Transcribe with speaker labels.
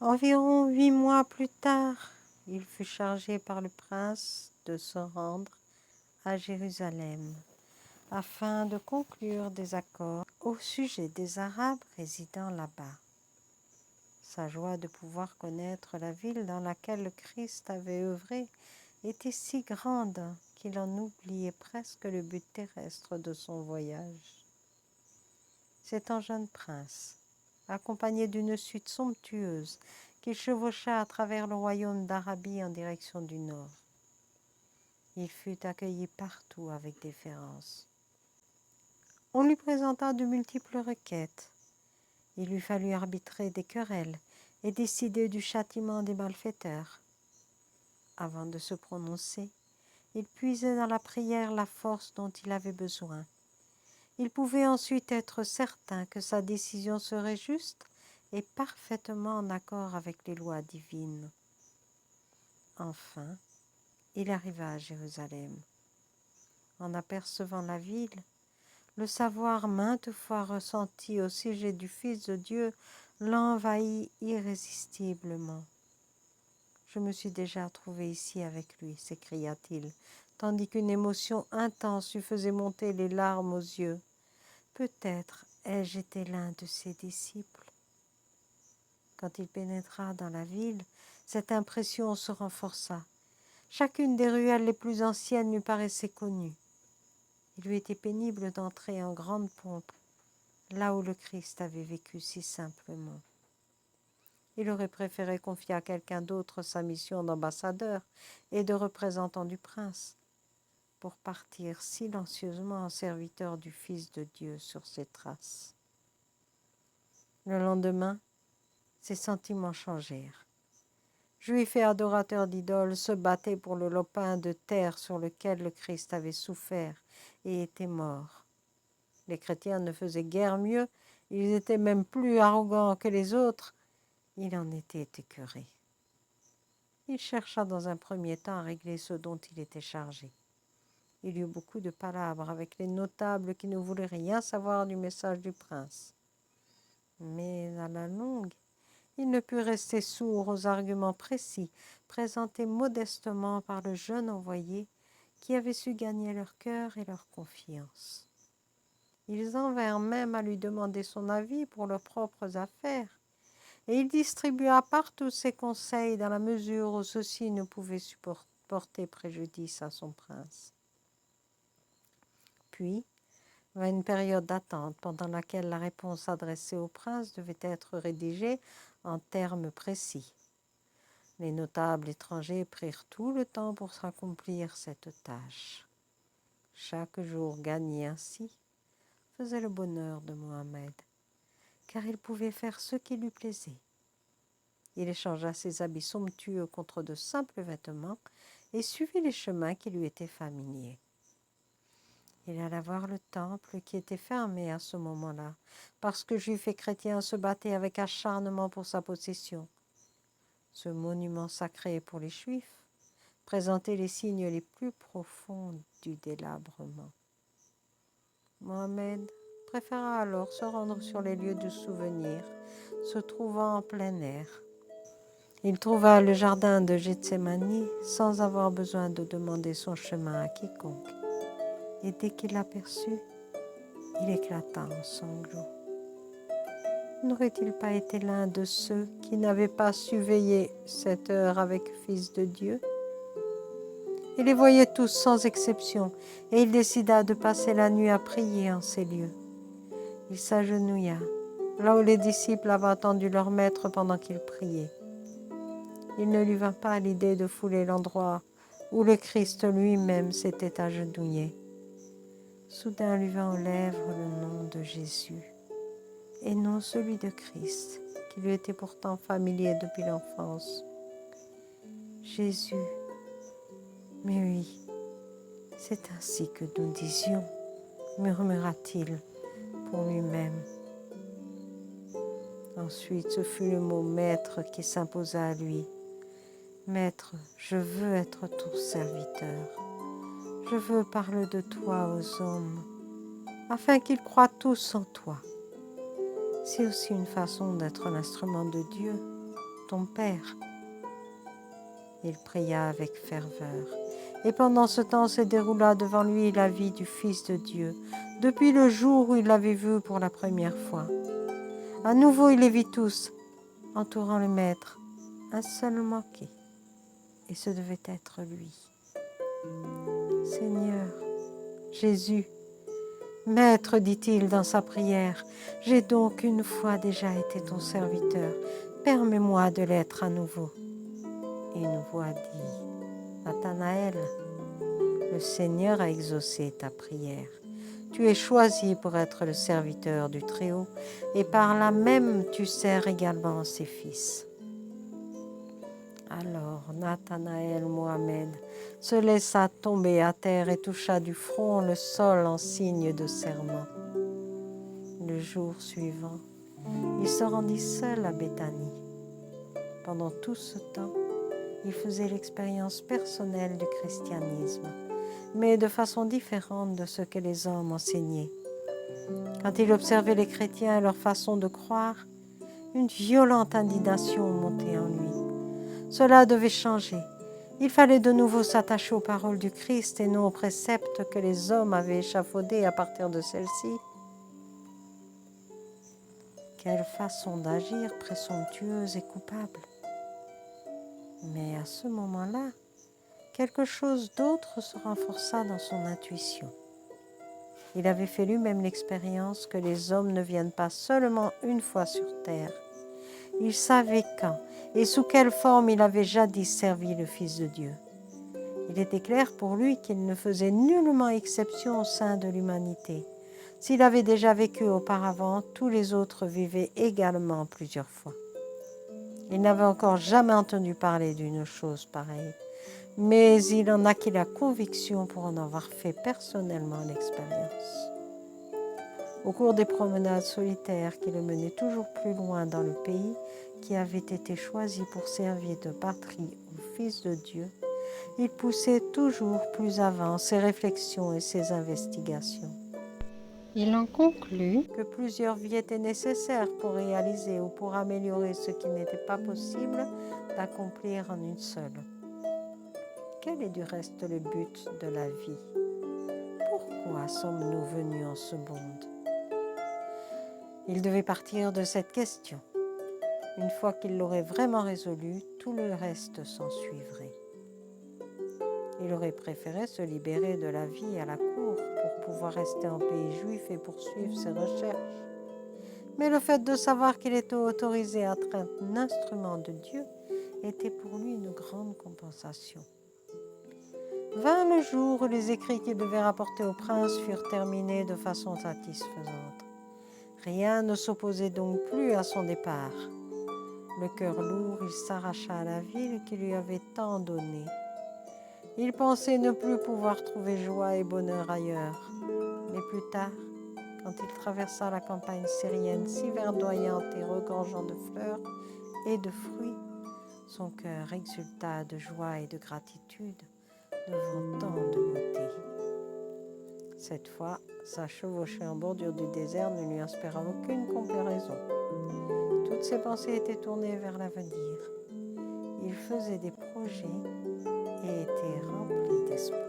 Speaker 1: Environ 8 mois plus tard, il fut chargé par le prince de se rendre à Jérusalem afin de conclure des accords au sujet des Arabes résidant là-bas. Sa joie de pouvoir connaître la ville dans laquelle le Christ avait œuvré était si grande qu'il en oubliait presque le but terrestre de son voyage. C'est un jeune prince, accompagné d'une suite somptueuse, qu'il chevaucha à travers le royaume d'Arabie en direction du nord. Il fut accueilli partout avec déférence. On lui présenta de multiples requêtes. Il lui fallut arbitrer des querelles et décider du châtiment des malfaiteurs. Avant de se prononcer, il puisait dans la prière la force dont il avait besoin. Il pouvait ensuite être certain que sa décision serait juste et parfaitement en accord avec les lois divines. Enfin, il arriva à Jérusalem. En apercevant la ville, le savoir maintes fois ressenti au sujet du Fils de Dieu l'envahit irrésistiblement. « Je me suis déjà trouvé ici avec lui, s'écria-t-il, tandis qu'une émotion intense lui faisait monter les larmes aux yeux. Peut-être ai-je été l'un de ses disciples. Quand il pénétra dans la ville, cette impression se renforça. Chacune des ruelles les plus anciennes lui paraissait connue. Il lui était pénible d'entrer en grande pompe, là où le Christ avait vécu si simplement. Il aurait préféré confier à quelqu'un d'autre sa mission d'ambassadeur et de représentant du prince, pour partir silencieusement en serviteur du Fils de Dieu sur ses traces. Le lendemain, ses sentiments changèrent. Juif et adorateur d'idoles se battaient pour le lopin de terre sur lequel le Christ avait souffert et était mort. Les chrétiens ne faisaient guère mieux, ils étaient même plus arrogants que les autres. Il en était écœuré. Il chercha dans un premier temps à régler ce dont il était chargé. Il eut beaucoup de palabres avec les notables qui ne voulaient rien savoir du message du prince. Mais à la longue, il ne put rester sourd aux arguments précis présentés modestement par le jeune envoyé qui avait su gagner leur cœur et leur confiance. Ils en vinrent même à lui demander son avis pour leurs propres affaires, et il distribua partout ses conseils dans la mesure où ceux-ci ne pouvaient porter préjudice à son prince. Puis vint une période d'attente pendant laquelle la réponse adressée au prince devait être rédigée en termes précis. Les notables étrangers prirent tout le temps pour s'accomplir cette tâche. Chaque jour gagné ainsi faisait le bonheur de Mohammed, car il pouvait faire ce qui lui plaisait. Il échangea ses habits somptueux contre de simples vêtements et suivit les chemins qui lui étaient familiers. Il alla voir le temple qui était fermé à ce moment-là, parce que Juifs et chrétiens se battaient avec acharnement pour sa possession. Ce monument sacré pour les Juifs présentait les signes les plus profonds du délabrement. Mohammed préféra alors se rendre sur les lieux de souvenir, se trouvant en plein air. Il trouva le jardin de Gethsémani sans avoir besoin de demander son chemin à quiconque. Et dès qu'il l'aperçut, il éclata en sanglots. N'aurait-il pas été l'un de ceux qui n'avaient pas su veiller cette heure avec Fils de Dieu? Il les voyait tous sans exception, et il décida de passer la nuit à prier en ces lieux. Il s'agenouilla, là où les disciples avaient attendu leur maître pendant qu'il priait. Il ne lui vint pas à l'idée de fouler l'endroit où le Christ lui-même s'était agenouillé. Soudain lui vint aux lèvres le nom de Jésus, et non celui de Christ, qui lui était pourtant familier depuis l'enfance. Jésus, mais oui, c'est ainsi que nous disions, murmura-t-il pour lui-même. Ensuite, ce fut le mot maître qui s'imposa à lui. Maître, je veux être ton serviteur. Je veux parler de toi aux hommes, afin qu'ils croient tous en toi. C'est aussi une façon d'être l'instrument de Dieu. ton Père. Il pria avec ferveur. Et pendant ce temps se déroula devant lui la vie du Fils de Dieu, depuis le jour où il l'avait vu pour la première fois. À nouveau, il les vit tous, entourant le Maître. Un seul manquait, et ce devait être lui. Seigneur, Jésus, Maître, dit-il dans sa prière, j'ai donc une fois déjà été ton serviteur. Permets-moi de l'être à nouveau. Et une voix dit, Nathanaël, le Seigneur a exaucé ta prière. Tu es choisi pour être le serviteur du Très-Haut, et par là même tu sers également ses fils. Alors Nathanaël Mohamed se laissa tomber à terre et toucha du front le sol en signe de serment. Le jour suivant, il se rendit seul à Béthanie. Pendant tout ce temps, il faisait l'expérience personnelle du christianisme, mais de façon différente de ce que les hommes enseignaient. Quand il observait les chrétiens et leur façon de croire, une violente indignation montait en lui. Cela devait changer. Il fallait de nouveau s'attacher aux paroles du Christ et non aux préceptes que les hommes avaient échafaudés à partir de celles-ci. Quelle façon d'agir présomptueuse et coupable. Mais à ce moment-là, quelque chose d'autre se renforça dans son intuition. Il avait fait lui-même l'expérience que les hommes ne viennent pas seulement une fois sur terre. Il savait quand et sous quelle forme il avait jadis servi le Fils de Dieu. Il était clair pour lui qu'il ne faisait nullement exception au sein de l'humanité. S'il avait déjà vécu auparavant, tous les autres vivaient également plusieurs fois. Il n'avait encore jamais entendu parler d'une chose pareille, mais il en acquit la conviction pour en avoir fait personnellement l'expérience. Au cours des promenades solitaires qui le menaient toujours plus loin dans le pays qui avait été choisi pour servir de patrie au Fils de Dieu, il poussait toujours plus avant ses réflexions et ses investigations. Il en conclut que plusieurs vies étaient nécessaires pour réaliser ou pour améliorer ce qui n'était pas possible d'accomplir en une seule. Quel est du reste le but de la vie? Pourquoi sommes-nous venus en ce monde? Il devait partir de cette question. Une fois qu'il l'aurait vraiment résolue, tout le reste s'en suivrait. Il aurait préféré se libérer de la vie à la cour pour pouvoir rester en pays juif et poursuivre ses recherches. Mais le fait de savoir qu'il était autorisé à être un instrument de Dieu était pour lui une grande compensation. Vint le jour où les écrits qu'il devait rapporter au prince furent terminés de façon satisfaisante. Rien ne s'opposait donc plus à son départ. Le cœur lourd, il s'arracha à la ville qui lui avait tant donné. Il pensait ne plus pouvoir trouver joie et bonheur ailleurs. Mais plus tard, quand il traversa la campagne syrienne si verdoyante et regorgeant de fleurs et de fruits, son cœur exulta de joie et de gratitude devant tant de beauté. Cette fois, sa chevauchée en bordure du désert ne lui inspira aucune comparaison. Toutes ses pensées étaient tournées vers l'avenir. Il faisait des projets et était rempli d'espoir.